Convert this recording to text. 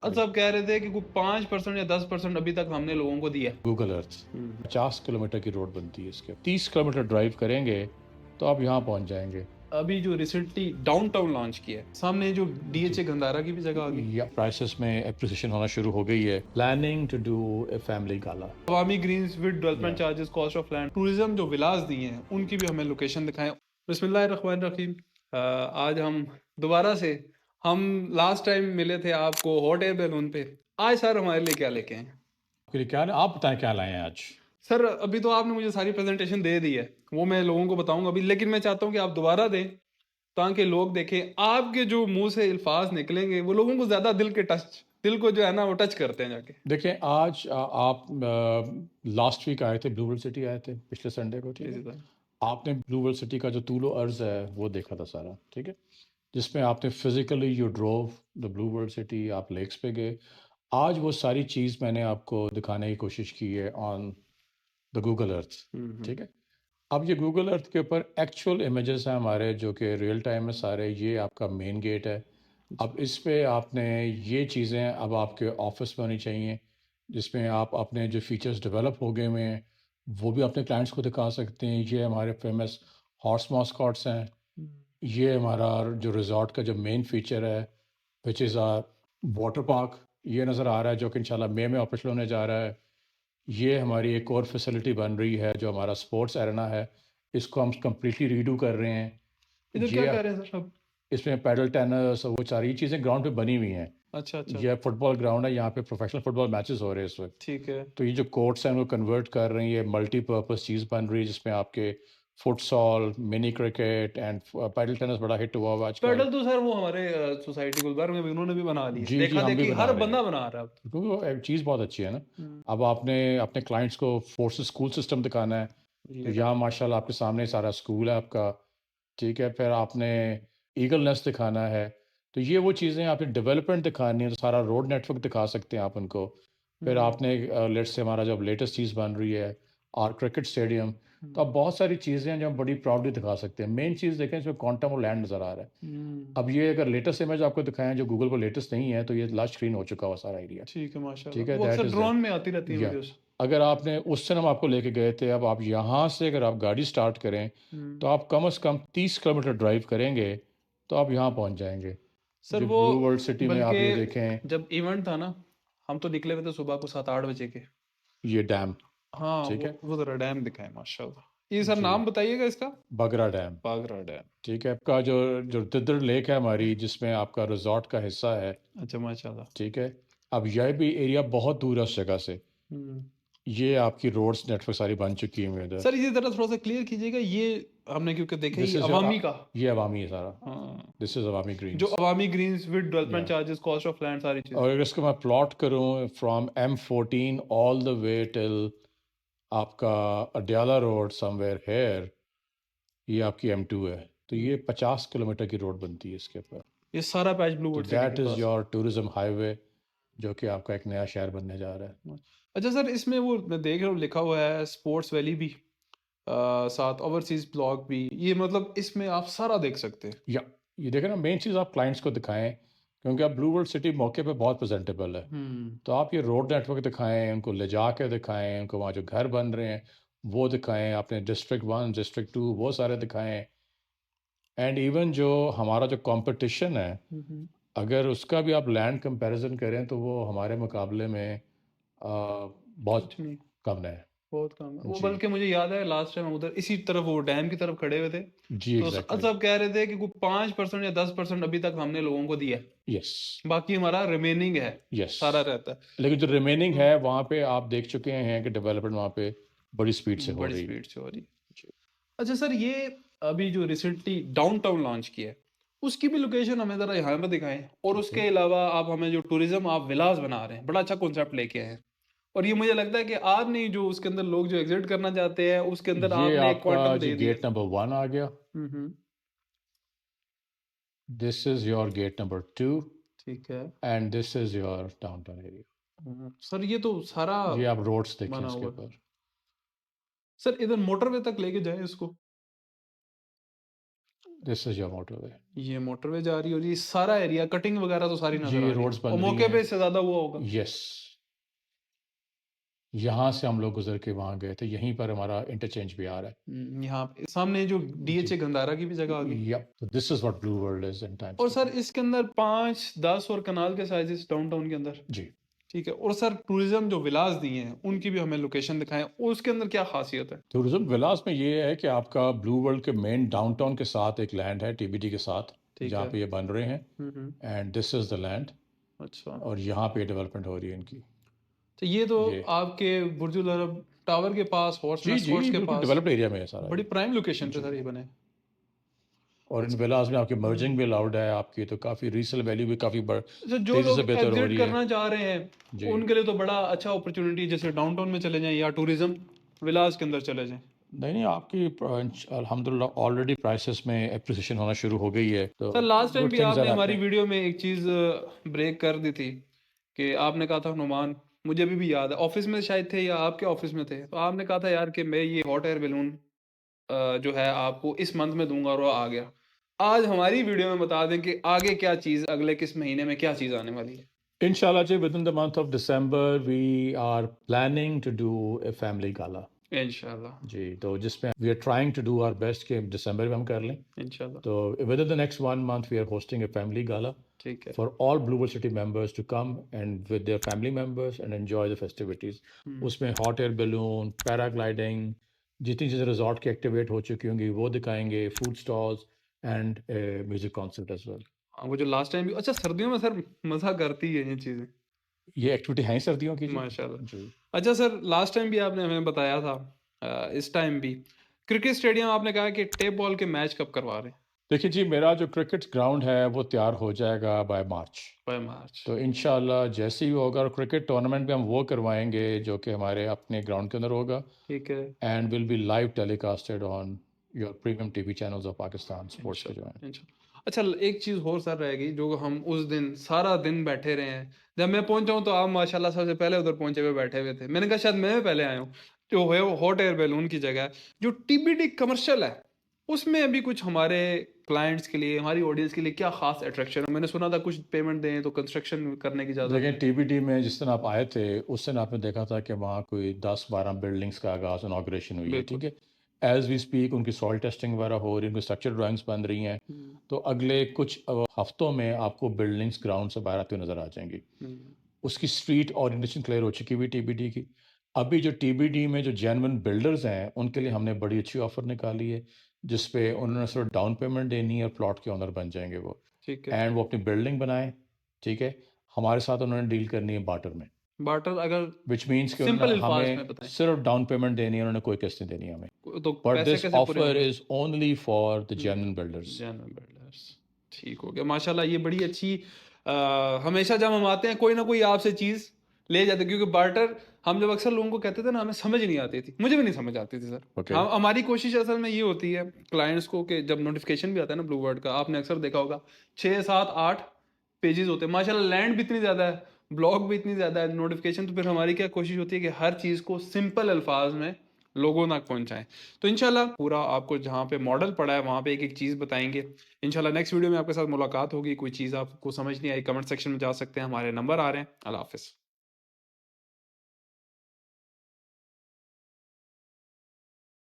सब कह रहे थे कि कोई 5% या 10% अभी तक हमने लोगों को दिया है। गूगल अर्थ 50 किलोमीटर की रोड बनती है इसके, 30 किलोमीटर ड्राइव करेंगे तो आप यहाँ पहुँच जाएंगे। अभी जो रिसेंटली डाउनटाउन लॉन्च किया है, सामने जो डीएचए गंदारा की भी जगह आ गई। या प्राइसेस में एप्रिसिएशन होना शुरू हो गई है। Planning to do a family gala. Awami Greens with development Yeah. Charges, cost of land, tourism जो विलास दिए हैं उनकी भी हमें लोकेशन दिखाएं। बिस्मिल्लाहिर्रहमानिर्रहीम। आज हम दोबारा से, हम लास्ट टाइम मिले थे आपको हॉट एयर बैलून पे। आज सर हमारे लिए क्या लेके आए हैं? आपके लिए क्या, आप बताएं क्या लाए हैं आज। सर अभी तो आपने मुझे सारी प्रेजेंटेशन दे दी है, वो मैं लोगों को बताऊंगा अभी, लेकिन मैं चाहता हूँ कि आप दोबारा दें ताकि लोग देखें। आपके जो मुंह से अल्फाज निकलेंगे वो लोगों को ज्यादा दिल को जो है ना वो टच करते हैं जाके। देखिए आज आप लास्ट वीक आए थे, ब्लू वर्ल्ड सिटी आए थे पिछले संडे को, ठीक जी है। जी सर। आपने ब्लू वर्ल्ड सिटी का जो तूलो अर्ज है वो देखा था सारा, ठीक है। जिसमें आपने physically you drove the blue world city, आप लेक्स पे गए। आज वो सारी चीज़ मैंने आपको दिखाने की कोशिश की है ऑन द गूगल अर्थ, ठीक है। अब ये गूगल अर्थ के ऊपर एक्चुअल इमेजेस हैं हमारे, जो कि रियल टाइम में सारे। ये आपका मेन गेट है। अब इस पे आपने ये चीज़ें अब आपके ऑफिस में होनी चाहिए, जिसमें आप अपने जो फीचर्स डेवलप हो गए हुए हैं वो भी अपने क्लाइंट्स को दिखा सकते हैं। ये हमारे फेमस हॉर्स मॉस्कॉट्स हैं। ये हमारा जो रिजॉर्ट का जो मेन फीचर है, which is our water park, ये नज़र आ रहा है, जो कि इंशाल्लाह मई में ऑपरेशन होने जा रहा है। ये हमारी एक और फैसिलिटी बन रही है जो हमारा स्पोर्ट्स एरेना है, इसको हम कम्प्लीटली रीडू कर रहे हैं। इधर क्या ये कह रहे हैं सर अब? इसमें पैडल टेनिस और वो सारी चीज़ें ग्राउंड पे बनी हुई हैं। अच्छा अच्छा। यह फुटबॉल ग्राउंड है, यहाँ पे प्रोफेशनल फुटबॉल मैचेस हो रहे हैं इस वक्त। ठीक है। तो ये जो कोर्ट्स हैं वो कन्वर्ट कर रही है, मल्टीपर्पज़ चीज़ बन रही है, जिसमें आपके futsal, mini cricket and padel tennis बड़ा हिट हुआ हुआ आजकल। पेडल तो सर वो हमारे सोसाइटी गुलबर्ग में भी उन्होंने भी बना ली है, जी जी, देखा हम भी देखी बना हर रहे हैं, बंदा बना रहा है अब तो। क्योंकि वो एक चीज़ बहुत अच्छी है ना। हम्म, अब आपने अपने क्लाइंट्स को फोर्स स्कूल सिस्टम दिखाना है, तो जी यहाँ माशाल्लाह आपके सामने सारा स्कूल है आपका, ठीक है। फिर आपने ईगल नेस्ट दिखाना है, तो ये वो चीज़ें आपने डेवलपमेंट दिखानी है, तो सारा रोड नेटवर्क दिखा सकते हैं आप उनको। फिर हम्म, आपने लेट्स से हमारा जब लेटेस्ट चीज़ बन रही है और क्रिकेट स्टेडियम, तो हम्म, आप बहुत सारी चीज़ें हैं जो हम बड़ी प्राउडली दिखा सकते हैं। मेन चीज़ देखें, इसमें क्वांटम और लैंड नज़र आ रहा है। अब ये अगर लेटेस्ट इमेज आपको दिखाएं जो गूगल पर लेटेस्ट नहीं है, तो ये लास्ट स्क्रीन हो चुका हुआ सारा एरिया, ठीक है माशाल्लाह, ठीक है। वो दैट अक्सर इज़ ड्रोन में आती रहती है या वीडियोस। अगर आपने उस दिन हम आपको लेके गए थे, अब आप यहाँ से अगर आप गाड़ी स्टार्ट करें तो हम्म। आप कम से कम 30 किलोमीटर ड्राइव करेंगे तो आप यहाँ पहुँच जाएंगे। सर जो वो, ब्लू वर्ल्ड सिटी में बल्कि आप ये देखें, जब इवेंट था ना, हम तो निकले हुए थे सुबह को 7-8 बजे के। ये डैम, हाँ ठीक है। वो जरा डैम दिखाए माशाल्लाह। ये सर जी, नाम बताइएगा इसका। बगरा डैम, बागरा डैम। ठीक है। आपका जो जो तिद्र लेक है हमारी, जिसमें आपका रिजॉर्ट का हिस्सा है, अच्छा माशाल्लाह। ठीक है। अब यह भी एरिया बहुत दूर है उस जगह से। हम्म। ये आपकी रोड्स नेटवर्क सारी बन चुकी है इधर। सर इसी तरह थोड़ा सा क्लियर कीजिएगा, ये हमने क्योंकि देखा दिस ही इज अवामी का। ये अवामी है सारा। हाँ, दिस इज अवामी जो Greens. Awami Greens with development या चार्जेस, कॉस्ट ऑफ लैंड, सारी चीजें। और अगर इसको मैं प्लॉट करूँ from M14 all the way till आपका अडयाला रोड समवेयर हेयर, ये आपकी M2 है, तो ये 50 किलोमीटर की रोड बनती है इसके ऊपर। ये सारा पैच ब्लू तो वुड सिटी के that is pass. Your tourism highway, जो कि आपका एक नया शहर बनने जा रहा है। अच्छा सर, इसमें वो मैं देख रहा हूँ लिखा हुआ है स्पोर्ट्स वैली भी, साथ ओवरसीज ब्लॉक भी, ये मतलब इसमें आप सारा देख सकते हैं। या ये देखें ना, मेन चीज़ आप क्लाइंट्स को दिखाएं, क्योंकि आप ब्लू वर्ल्ड सिटी मौके पे बहुत प्रेजेंटेबल है। हम्म। तो आप ये रोड नेटवर्क दिखाएं, उनको ले जा के दिखाएं, उनको वहाँ जो घर बन रहे हैं वो दिखाएं, अपने डिस्ट्रिक्ट 1 डिस्ट्रिक्ट 2 वो सारे दिखाएं। एंड इवन जो हमारा जो कंपटीशन है, हम्म। अगर उसका भी आप लैंड कंपैरिजन करें तो वो हमारे मुकाबले में बहुत कुछ नहीं, कम है। बहुत कम है वो। जी बल्कि मुझे याद है लास्ट टाइम हम उधर इसी तरफ वो डैम की तरफ खड़े हुए थे, जी, तो एग्जैक्टली। सब कह रहे थे कि कोई 5% या 10% अभी तक हमने लोगों को दिया है, यस बाकी हमारा रिमेनिंग है, यस। सारा रहता लेकिन जो रिमेनिंग है। है वहाँ पे आप देख चुके हैं कि डेवलपमेंट वहाँ पे बड़ी स्पीड से हो बड़ी रही है। स्पीड से हो रही है। जी। अच्छा सर, ये अभी जो रिसेंटली डाउनटाउन लॉन्च किया है, उसकी भी लोकेशन हमें जरा यहाँ पे दिखाएं। और उसके ओके, अलावा आप हमें जो टूरिज्म आप विलास बना रहे हैं, बड़ा अच्छा कॉन्सेप्ट लेके आए हैं। और ये मुझे लगता है कि आज नहीं, जो उसके अंदर लोग जो एग्जिट करना चाहते हैं उसके अंदर ये आपने एक आपका क्वांटम जी दे दिया। गेट नंबर 1 आ गया। Hmm. This is your gate number 2 ठीक है। And this is your downtown area. Sir ये तो सारा ये आप रोड्स देखें बना इसके हुआ है। ऊपर। सर इधर मोटरवे तक लेके जाए इसको। This is your motorway. ये मोटरवे जा रही है और ये सारा एरिया कटिंग वगैरह तो सारी जी नजर आ रही है रोड्स और बन रही मौके पे हैं। इससे ज्यादा हुआ होगा। यस, यहाँ से हम लोग गुजर के वहाँ गए थे, यहीं पर हमारा इंटरचेंज भी आ रहा यहाँ पे सामने जो है। डीएचए गंदारा की भी जगह आ गई। Yup, this is what blue world is in और टाइम्स सर इसके अंदर 5, 10 और कनाल के साइजेस डाउनटाउन के अंदर। जी। ठीक है। और सर टूरिज्म जो विलास दिए हैं उनकी भी हमें लोकेशन दिखाएं, उसके अंदर क्या खासियत है? टूरिज्म विलास में ये है कि आपका ब्लू वर्ल्ड के मेन डाउनटाउन के साथ एक लैंड है टीबीडी के साथ, ठीक जहाँ है। पे ये बन रहे हैं, hmm. And this is the land, अच्छा। और यहाँ पे डेवलपमेंट हो रही है इनकी। तो ये तो ये आपके बुर्जुल अरब टावर के पास, हॉर्स जी नेस्ट जी कोर्स के बिल्कुल पास डेवलप्ड एरिया में है सारा बड़ी ये। प्राइम लोकेशन पे जी, सर ये बने। और इन अच्छा। विलास में आपकी मर्जिंग भी अलाउड है आपकी, तो काफ़ी रीसेल वैल्यू भी काफ़ी अच्छा, जो तेज़ी से लोग बेहतर हो एग्जिट रही है। करना चाह रहे हैं जी उनके लिए तो बड़ा अच्छा अपॉर्चुनिटी, जैसे डाउनटाउन में चले जाएं या टूरिज्म विलास के अंदर चले जाएं। नहीं नहीं, आपकी अल्हम्दुलिल्लाह ऑलरेडी प्राइसेस में एप्रिसिएशन होना शुरू हो गई है, तो सर लास्ट टाइम गुड भी थिंग्स आपने आर हमारी हैपनिंग। वीडियो में एक चीज़ ब्रेक कर दी थी कि आपने कहा था नुमान, मुझे अभी भी याद है, ऑफिस में शायद थे या आपके ऑफिस में थे, तो आपने कहा था यार कि मैं ये हॉट एयर बैलून जो है आपको इस मंथ में दूंगा, और वो आ गया। आज हमारी वीडियो में बता दें कि आगे क्या चीज़, अगले किस महीने में क्या चीज़ आने वाली है। Inshallah, ji, within the month of December, we are planning to do a family gala. इंशाल्लाह। जी, तो जिसमें we are trying to do our best कि दिसंबर में हम कर लें। इंशाल्लाह। तो within the next 1 month, we are hosting a family gala ठीक है। for all Blue World City members to come and with their family members and enjoy the festivities. उसमें hot air balloon, paragliding, जितनी चीज़ें resort की activate हो चुकी होंगी वो दिखाएंगे, food stalls and music concert as well. हाँ, वो जो लास्ट टाइम भी, अच्छा सर्दियों में सर मज़ा करती है ये चीज़ें। ये एक्टिविटी है ही सर्दियों की जी। माशाल्लाह। जी अच्छा सर, लास्ट टाइम भी आपने हमें बताया था, इस टाइम भी क्रिकेट स्टेडियम आपने कहा कि टेप बॉल के मैच कब करवा रहे हैं? देखिए जी, मेरा जो क्रिकेट ग्राउंड है वो तैयार हो जाएगा बाय मार्च। By March. तो इंशाल्लाह जैसे ही होगा, और क्रिकेट टूर्नामेंट भी हम वो करवाएंगे जो कि हमारे अपने ग्राउंड के अंदर होगा, ठीक है। And will be live telecasted on your premium TV channels of Pakistan sports के जो हैं। इंशाल्लाह इंशाल्लाह। अच्छा, एक चीज़ और सर रहेगी, जो हम उस दिन सारा दिन बैठे रहे हैं, जब मैं पहुंचा हूं तो आप माशाल्लाह सबसे पहले उधर पहुंचे हुए बैठे हुए थे, मैंने कहा शायद मैं पहले आया हूँ, जो है वो हॉट एयर बैलून की जगह है, जो टीबीडी कमर्शियल है, उसमें अभी कुछ हमारे क्लाइंट्स के लिए, हमारी ऑडियंस के लिए क्या खास अट्रैक्शन है? मैंने सुना था कुछ पेमेंट दें तो कंस्ट्रक्शन करने की इजाज़त देखें, है। टीबीडी में जिस दिन आप आए थे उस दिन आपने देखा था कि वहाँ कोई 10-12 बिल्डिंग्स का आगाज इनॉग्रेशन हुई है, बिल्कुल। ठीक है। एज वी स्पीक उनकी सॉइल टेस्टिंग वगैरह हो रही है, उनकी स्ट्रक्चर ड्राइंग्स बन रही हैं। हम्म। तो अगले कुछ हफ्तों में आपको बिल्डिंग्स ग्राउंड से बाहर आती हुई नजर आ जाएंगी। हम्म। उसकी स्ट्रीट ओरिएंटेशन क्लियर हो चुकी हुई टीबीडी की। अभी जो टीबीडी में जो जेन्युइन बिल्डर्स हैं उनके लिए हमने बड़ी अच्छी ऑफर निकाली है, जिस पे उन्होंने सिर्फ डाउन पेमेंट देनी है और प्लॉट के ओनर बन जाएंगे वो, ठीक है। एंड वो अपनी बिल्डिंग बनाए, ठीक है। हमारे साथ उन्होंने डील करनी है बार्टर में, बार्टर, अगर विच मीन्स कि सिंपल उन्होंने अल्फाज हमें में बताएं सिर्फ डाउन पेमेंट देनी है, उन्होंने कोई किस्त नहीं देनी हमें। तो बट पैसे दिस कैसे पूरे ऑफर होंगे? Is only for the genuine builders. General builders. ठीक हो गया माशाल्लाह, ये बड़ी अच्छी हमेशा जब हम आते हैं कोई ना कोई आपसे चीज़ ले जाते हैं, क्योंकि बार्टर हम जब अक्सर लोगों को कहते थे ना, हमें समझ नहीं आती थी, मुझे भी नहीं समझ आती थी सर। ओके हम हमारी कोशिश असल में ये होती है क्लाइंट्स को कि जब नोटिफिकेशन भी आता है ना ब्लू वर्ड का, आपने अक्सर देखा होगा 6, 7, 8 पेजेस होते हैं माशाल्लाह, लैंड भी इतनी ज़्यादा है, ब्लॉग भी इतनी ज़्यादा है, नोटिफिकेशन, तो फिर हमारी क्या कोशिश होती है कि हर चीज़ को सिंपल अल्फाज में लोगों तक पहुंचाएं। तो इंशाल्लाह पूरा आपको जहाँ पे मॉडल पड़ा है वहाँ पे एक एक चीज़ बताएंगे। इंशाल्लाह नेक्स्ट वीडियो में आपके साथ मुलाकात होगी। कोई चीज़ आपको समझ नहीं आई, कमेंट सेक्शन में जा सकते हैं, हमारे नंबर आ रहे हैं। अल्लाह हाफिज़।